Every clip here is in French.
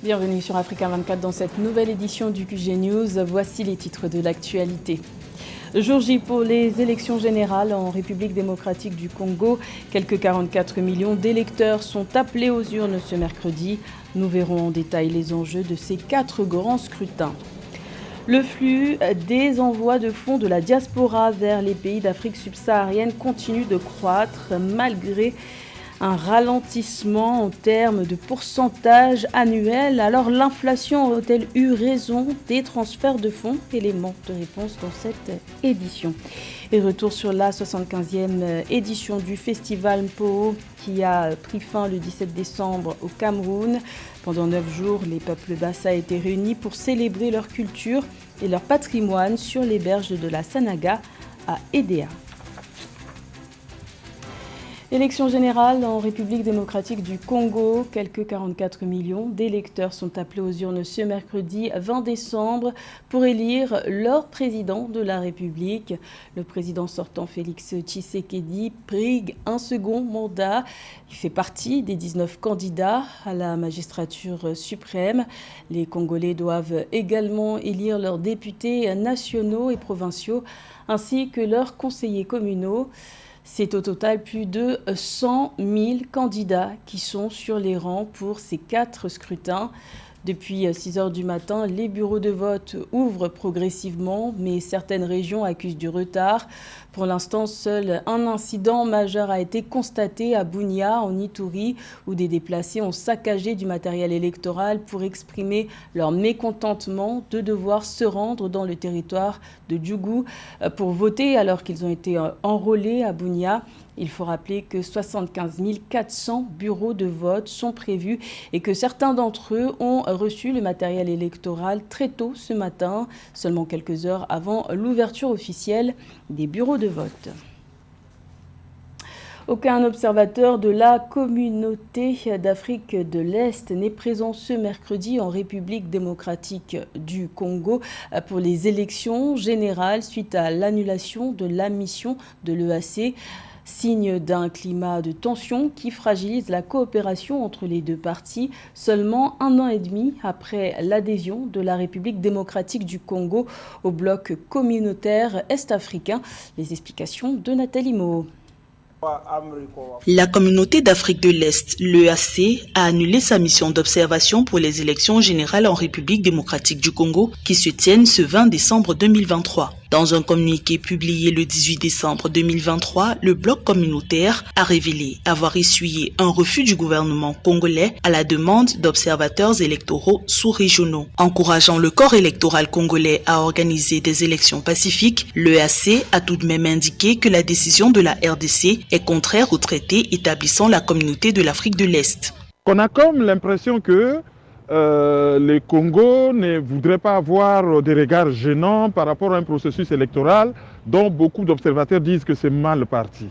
Bienvenue sur Africa 24 dans cette nouvelle édition du QG News. Voici les titres de l'actualité. Jour J pour les élections générales en République démocratique du Congo. Quelques 44 millions d'électeurs sont appelés aux urnes ce mercredi. Nous verrons en détail les enjeux de ces 4 grands scrutins. Le flux des envois de fonds de la diaspora vers les pays d'Afrique subsaharienne continue de croître malgré un ralentissement en termes de pourcentage annuel. Alors l'inflation a-t-elle eu raison des transferts de fonds? Élément de réponse dans cette édition. Et retour sur la 75e édition du festival Mpo qui a pris fin le 17 décembre au Cameroun. Pendant 9 jours, les peuples Bassa étaient réunis pour célébrer leur culture et leur patrimoine sur les berges de la Sanaga à Edea. Élection générale en République démocratique du Congo. Quelques 44 millions d'électeurs sont appelés aux urnes ce mercredi 20 décembre pour élire leur président de la République. Le président sortant Félix Tshisekedi brigue un second mandat. Il fait partie des 19 candidats à la magistrature suprême. Les Congolais doivent également élire leurs députés nationaux et provinciaux ainsi que leurs conseillers communaux. C'est au total plus de 100 000 candidats qui sont sur les rangs pour ces 4 scrutins. Depuis 6 heures du matin, les bureaux de vote ouvrent progressivement, mais certaines régions accusent du retard. Pour l'instant, seul un incident majeur a été constaté à Bunia, en Ituri, où des déplacés ont saccagé du matériel électoral pour exprimer leur mécontentement de devoir se rendre dans le territoire de Djougou pour voter alors qu'ils ont été enrôlés à Bunia. Il faut rappeler que 75 400 bureaux de vote sont prévus et que certains d'entre eux ont reçu le matériel électoral très tôt ce matin, seulement quelques heures avant l'ouverture officielle des bureaux de vote. Aucun observateur de la communauté d'Afrique de l'Est n'est présent ce mercredi en République démocratique du Congo pour les élections générales suite à l'annulation de la mission de l'EAC. Signe d'un climat de tension qui fragilise la coopération entre les deux parties, seulement 1 an et demi après l'adhésion de la République démocratique du Congo au bloc communautaire est-africain. Les explications de Nathalie Moho. La communauté d'Afrique de l'Est, l'EAC, a annulé sa mission d'observation pour les élections générales en République démocratique du Congo qui se tiennent ce 20 décembre 2023. Dans un communiqué publié le 18 décembre 2023, le bloc communautaire a révélé avoir essuyé un refus du gouvernement congolais à la demande d'observateurs électoraux sous-régionaux. Encourageant le corps électoral congolais à organiser des élections pacifiques, l'EAC a tout de même indiqué que la décision de la RDC est contraire au traité établissant la communauté de l'Afrique de l'Est. On a comme l'impression que le Congo ne voudrait pas avoir des regards gênants par rapport à un processus électoral dont beaucoup d'observateurs disent que c'est mal parti.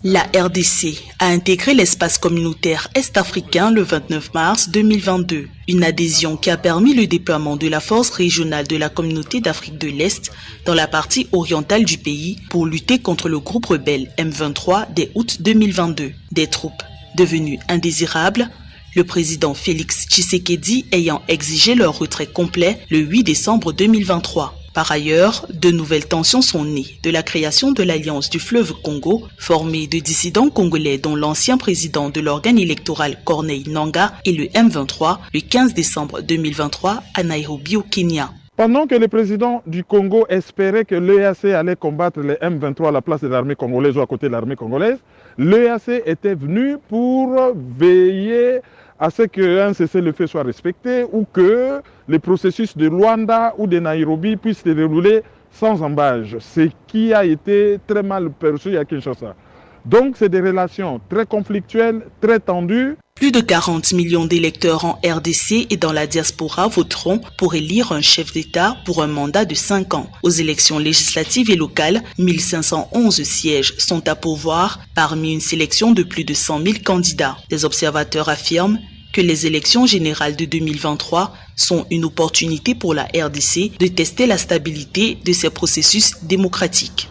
La RDC a intégré l'espace communautaire est-africain le 29 mars 2022. Une adhésion qui a permis le déploiement de la force régionale de la communauté d'Afrique de l'Est dans la partie orientale du pays pour lutter contre le groupe rebelle M23 dès août 2022. Des troupes devenues indésirables, le président Félix Tshisekedi ayant exigé leur retrait complet le 8 décembre 2023. Par ailleurs, de nouvelles tensions sont nées de la création de l'Alliance du fleuve Congo, formée de dissidents congolais dont l'ancien président de l'organe électoral Corneille Nangaa et le M23 le 15 décembre 2023 à Nairobi au Kenya. Pendant que le président du Congo espérait que l'EAC allait combattre les M23 à la place de l'armée congolaise ou à côté de l'armée congolaise, l'EAC était venu pour veiller à ce qu'un cessez-le-feu soit respecté ou que le processus de Luanda ou de Nairobi puisse se dérouler sans embâche, ce qui a été très mal perçu à Kinshasa. Donc c'est des relations très conflictuelles, très tendues. Plus de 40 millions d'électeurs en RDC et dans la diaspora voteront pour élire un chef d'État pour un mandat de 5 ans. Aux élections législatives et locales, 1511 sièges sont à pourvoir parmi une sélection de plus de 100 000 candidats. Des observateurs affirment que les élections générales de 2023 sont une opportunité pour la RDC de tester la stabilité de ses processus démocratiques.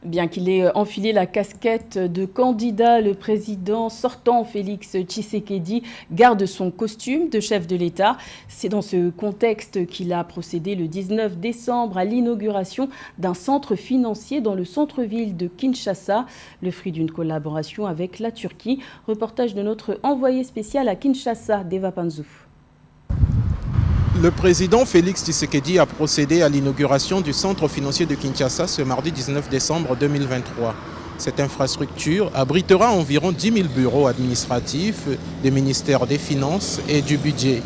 Bien qu'il ait enfilé la casquette de candidat, le président sortant Félix Tshisekedi garde son costume de chef de l'État. C'est dans ce contexte qu'il a procédé le 19 décembre à l'inauguration d'un centre financier dans le centre-ville de Kinshasa, le fruit d'une collaboration avec la Turquie. Reportage de notre envoyé spécial à Kinshasa, Deva Panzou. Le président Félix Tshisekedi a procédé à l'inauguration du centre financier de Kinshasa ce mardi 19 décembre 2023. Cette infrastructure abritera environ 10 000 bureaux administratifs des ministères des Finances et du Budget.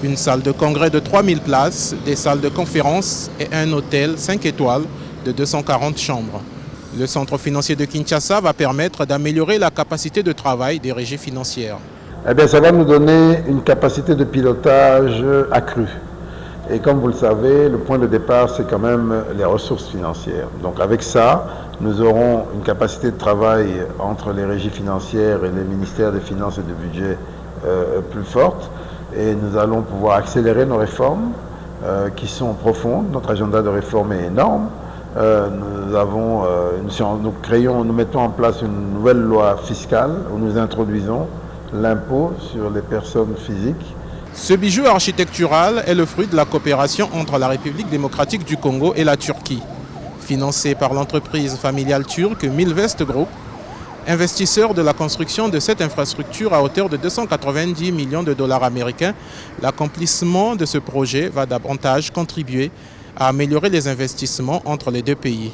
Une salle de congrès de 3 000 places, des salles de conférence et un hôtel 5 étoiles de 240 chambres. Le centre financier de Kinshasa va permettre d'améliorer la capacité de travail des régies financières. Eh bien, ça va nous donner une capacité de pilotage accrue. Et comme vous le savez, le point de départ, c'est quand même les ressources financières. Donc avec ça, nous aurons une capacité de travail entre les régies financières et les ministères des Finances et du Budget plus forte. Et nous allons pouvoir accélérer nos réformes qui sont profondes. Notre agenda de réforme est énorme. Nous mettons en place une nouvelle loi fiscale où nous introduisons l'impôt sur les personnes physiques. Ce bijou architectural est le fruit de la coopération entre la République démocratique du Congo et la Turquie. Financé par l'entreprise familiale turque Milvest Group, investisseur de la construction de cette infrastructure à hauteur de 290 millions de dollars américains, l'accomplissement de ce projet va davantage contribuer à améliorer les investissements entre les deux pays.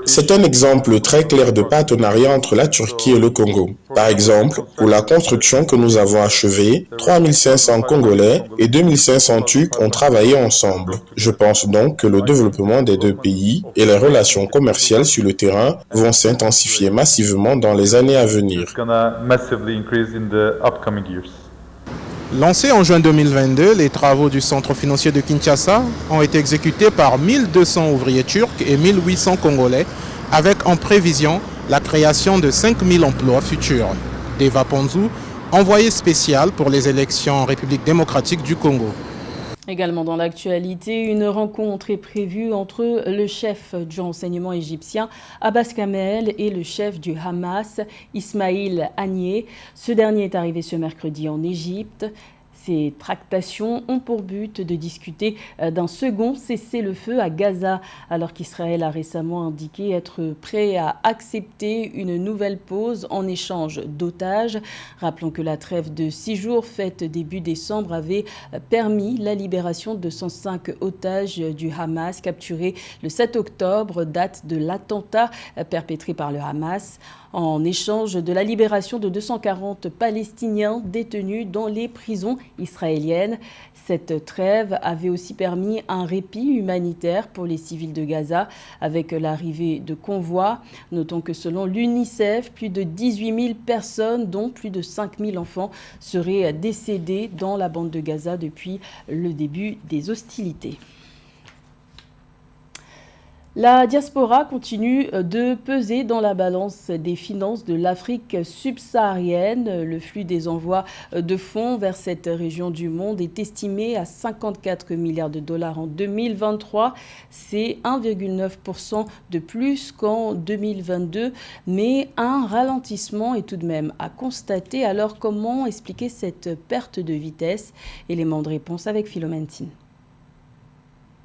C'est un exemple très clair de partenariat entre la Turquie et le Congo. Par exemple, pour la construction que nous avons achevée, 3500 Congolais et 2500 Turcs ont travaillé ensemble. Je pense donc que le développement des deux pays et les relations commerciales sur le terrain vont s'intensifier massivement dans les années à venir. Lancés en juin 2022, les travaux du centre financier de Kinshasa ont été exécutés par 1200 ouvriers turcs et 1800 Congolais, avec en prévision la création de 5000 emplois futurs. Deva Panzou, envoyé spécial pour les élections en République démocratique du Congo. Également dans l'actualité, une rencontre est prévue entre le chef du renseignement égyptien Abbas Kamel et le chef du Hamas Ismail Haniyeh. Ce dernier est arrivé ce mercredi en Égypte. Ces tractations ont pour but de discuter d'un second cessez-le-feu à Gaza, alors qu'Israël a récemment indiqué être prêt à accepter une nouvelle pause en échange d'otages. Rappelons que la trêve de 6 jours faite début décembre avait permis la libération de 105 otages du Hamas capturés le 7 octobre, date de l'attentat perpétré par le Hamas, en échange de la libération de 240 Palestiniens détenus dans les prisons israéliennes. Cette trêve avait aussi permis un répit humanitaire pour les civils de Gaza avec l'arrivée de convois. Notons que selon l'UNICEF, plus de 18 000 personnes, dont plus de 5 000 enfants, seraient décédées dans la bande de Gaza depuis le début des hostilités. La diaspora continue de peser dans la balance des finances de l'Afrique subsaharienne. Le flux des envois de fonds vers cette région du monde est estimé à 54 milliards de dollars en 2023. C'est 1,9% de plus qu'en 2022, mais un ralentissement est tout de même à constater. Alors comment expliquer cette perte de vitesse? Élément de réponse avec Philomène Tin.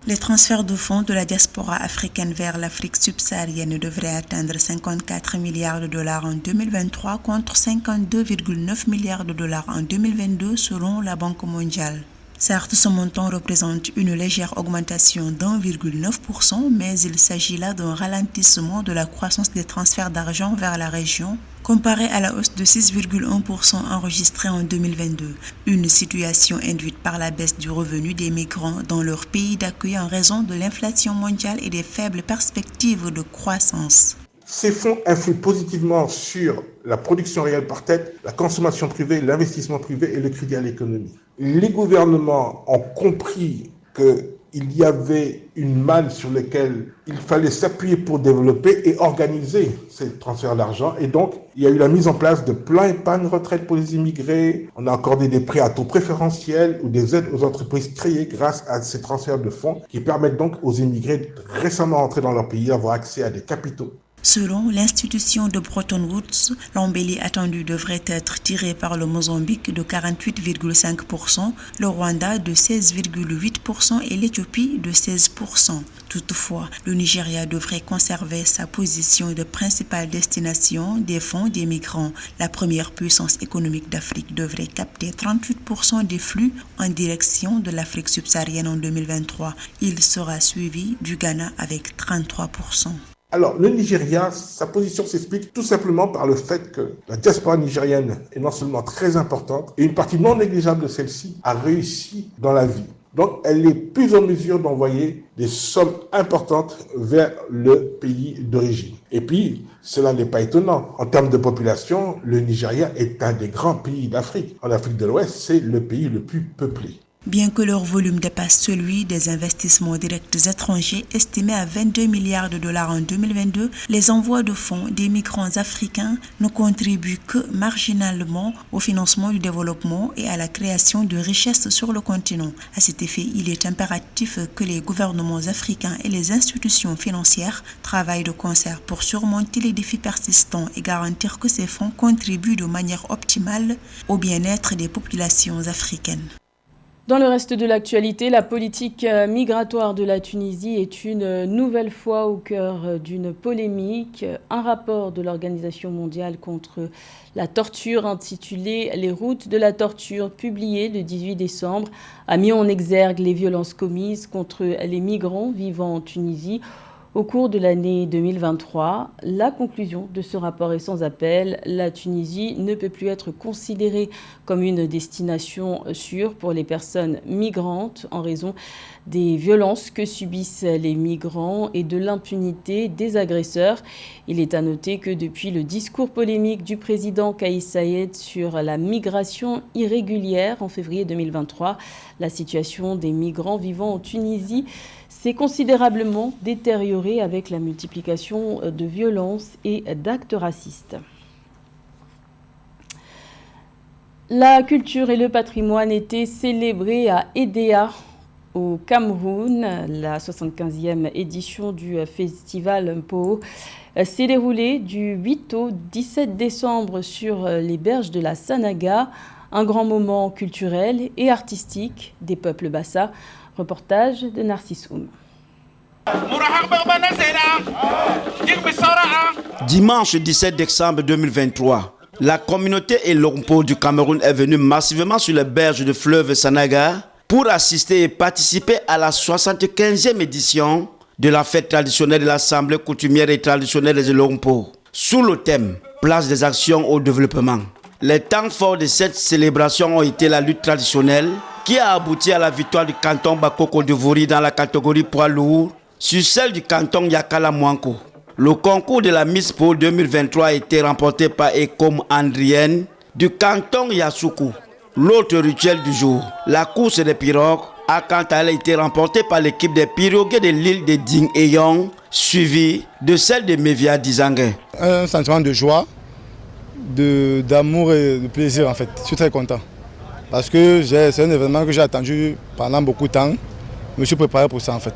Les transferts de fonds de la diaspora africaine vers l'Afrique subsaharienne devraient atteindre 54 milliards de dollars en 2023 contre 52,9 milliards de dollars en 2022 selon la Banque mondiale. Certes, ce montant représente une légère augmentation d'1,9%, mais il s'agit là d'un ralentissement de la croissance des transferts d'argent vers la région, comparé à la hausse de 6,1% enregistrée en 2022. Une situation induite par la baisse du revenu des migrants dans leur pays d'accueil en raison de l'inflation mondiale et des faibles perspectives de croissance. Ces fonds influent positivement sur la production réelle par tête, la consommation privée, l'investissement privé et le crédit à l'économie. Les gouvernements ont compris que il y avait une manne sur laquelle il fallait s'appuyer pour développer et organiser ces transferts d'argent. Et donc, il y a eu la mise en place de plans épargne retraite pour les immigrés. On a accordé des prêts à taux préférentiels ou des aides aux entreprises créées grâce à ces transferts de fonds qui permettent donc aux immigrés récemment entrés dans leur pays d'avoir accès à des capitaux. Selon l'institution de Bretton Woods, l'embellie attendue devrait être tirée par le Mozambique de 48,5%, le Rwanda de 16,8% et l'Éthiopie de 16%. Toutefois, le Nigeria devrait conserver sa position de principale destination des fonds des migrants. La première puissance économique d'Afrique devrait capter 38% des flux en direction de l'Afrique subsaharienne en 2023. Il sera suivi du Ghana avec 33%. Alors, le Nigeria, sa position s'explique tout simplement par le fait que la diaspora nigérienne est non seulement très importante, et une partie non négligeable de celle-ci a réussi dans la vie. Donc, elle est plus en mesure d'envoyer des sommes importantes vers le pays d'origine. Et puis, cela n'est pas étonnant. En termes de population, le Nigeria est un des grands pays d'Afrique. En Afrique de l'Ouest, c'est le pays le plus peuplé. Bien que leur volume dépasse celui des investissements directs étrangers estimés à 22 milliards de dollars en 2022, les envois de fonds des migrants africains ne contribuent que marginalement au financement du développement et à la création de richesses sur le continent. À cet effet, il est impératif que les gouvernements africains et les institutions financières travaillent de concert pour surmonter les défis persistants et garantir que ces fonds contribuent de manière optimale au bien-être des populations africaines. Dans le reste de l'actualité, la politique migratoire de la Tunisie est une nouvelle fois au cœur d'une polémique. Un rapport de l'Organisation mondiale contre la torture intitulé « Les routes de la torture » publié le 18 décembre a mis en exergue les violences commises contre les migrants vivant en Tunisie au cours de l'année 2023. La conclusion de ce rapport est sans appel. La Tunisie ne peut plus être considérée comme une destination sûre pour les personnes migrantes en raison des violences que subissent les migrants et de l'impunité des agresseurs. Il est à noter que depuis le discours polémique du président Kais Saied sur la migration irrégulière en février 2023, la situation des migrants vivant en Tunisie s'est considérablement détériorée avec la multiplication de violences et d'actes racistes. La culture et le patrimoine étaient célébrés à Edea, au Cameroun. La 75e édition du festival Mpo s'est déroulée du 8 au 17 décembre sur les berges de la Sanaga, un grand moment culturel et artistique des peuples bassa. Reportage de Narcisse Oum. Dimanche 17 décembre 2023, la communauté Elompo du Cameroun est venue massivement sur les berges du fleuve Sanaga pour assister et participer à la 75e édition de la fête traditionnelle de l'Assemblée coutumière et traditionnelle des Elompo, sous le thème « Place des actions au développement ». Les temps forts de cette célébration ont été la lutte traditionnelle qui a abouti à la victoire du canton Bakoko de Vori dans la catégorie poids lourd sur celle du canton Yakala Mouanko. Le concours de la Miss Po 2023 a été remporté par Ekom Andrienne du canton Yasuku. L'autre rituel du jour, la course des pirogues, a quant à elle été remportée par l'équipe des pirogues de l'île de Ding et Yong, suivie de celle de Mevia Dizangue. Un sentiment de joie, d'amour et de plaisir en fait. Je suis très content. Parce que c'est un événement que j'ai attendu pendant beaucoup de temps. Je me suis préparé pour ça en fait.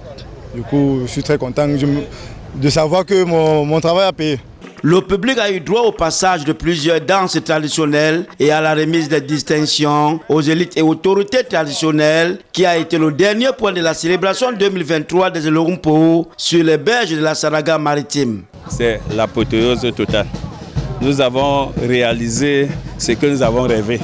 Du coup, je suis très content de savoir que mon travail a payé. Le public a eu droit au passage de plusieurs danses traditionnelles et à la remise des distinctions aux élites et autorités traditionnelles qui a été le dernier point de la célébration 2023 des Elompo sur les berges de la Sanaga maritime. C'est l'apothéose totale. Nous avons réalisé ce que nous avons rêvé.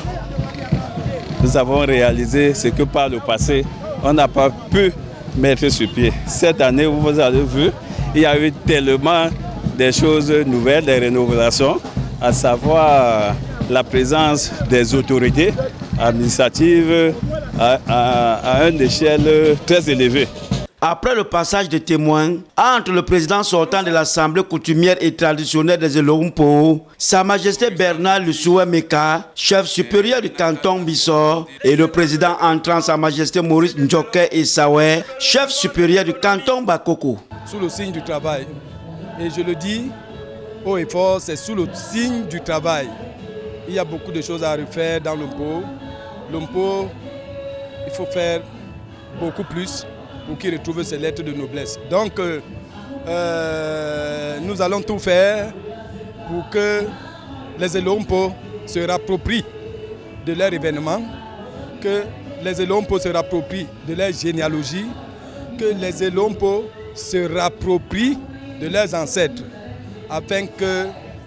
Nous avons réalisé ce que par le passé, on n'a pas pu mettre sur pied. Cette année, vous avez vu, il y a eu tellement de choses nouvelles, des rénovations, à savoir la présence des autorités administratives à une échelle très élevée. Après le passage de témoins entre le président sortant de l'Assemblée coutumière et traditionnelle des Elorumpo, Sa Majesté Bernard Lusoué Meka, chef supérieur du canton Bissau, et le président entrant Sa Majesté Maurice Ndjoké Essaoué, chef supérieur du canton Bakoko. Sous le signe du travail, et je le dis haut et fort, c'est sous le signe du travail. Il y a beaucoup de choses à refaire dans l'Ompo. L'Ompo, il faut faire beaucoup plus pour qu'il retrouve ses lettres de noblesse. Donc, nous allons tout faire pour que les Elompo se rapproprient de leur événement, que les Elompo se rapproprient de leur généalogie, que les Elompo se rapproprient de leurs ancêtres, afin que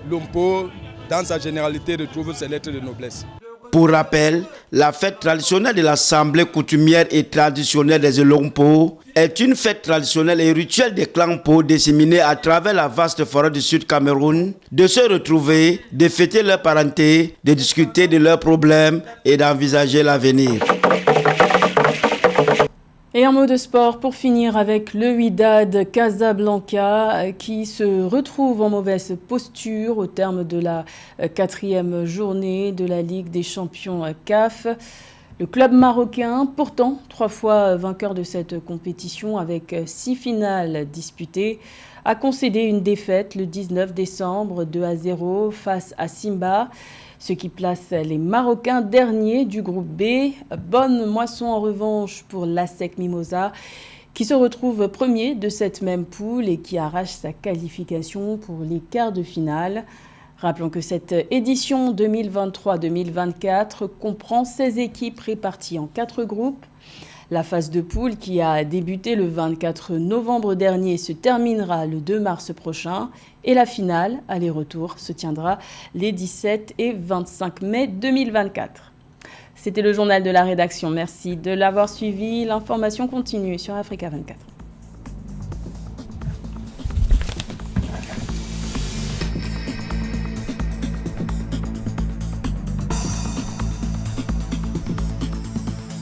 l'Ompo, dans sa généralité, retrouve ses lettres de noblesse. Pour rappel, la fête traditionnelle de l'Assemblée coutumière et traditionnelle des Elorumpo est une fête traditionnelle et rituelle des clans Po disséminés à travers la vaste forêt du Sud Cameroun, de se retrouver, de fêter leur parenté, de discuter de leurs problèmes et d'envisager l'avenir. Et un mot de sport pour finir avec le Wydad Casablanca qui se retrouve en mauvaise posture au terme de la 4e journée de la Ligue des champions CAF. Le club marocain, pourtant 3 fois vainqueur de cette compétition avec 6 finales disputées, a concédé une défaite le 19 décembre 2-0 face à Simba, ce qui place les Marocains derniers du groupe B. Bonne moisson en revanche pour l'ASEC Mimosa, qui se retrouve premier de cette même poule et qui arrache sa qualification pour les quarts de finale. Rappelons que cette édition 2023-2024 comprend 16 équipes réparties en 4 groupes. La phase de poule, qui a débuté le 24 novembre dernier, se terminera le 2 mars prochain et la finale, aller-retour, se tiendra les 17 et 25 mai 2024. C'était le journal de la rédaction. Merci de l'avoir suivi. L'information continue sur Africa 24.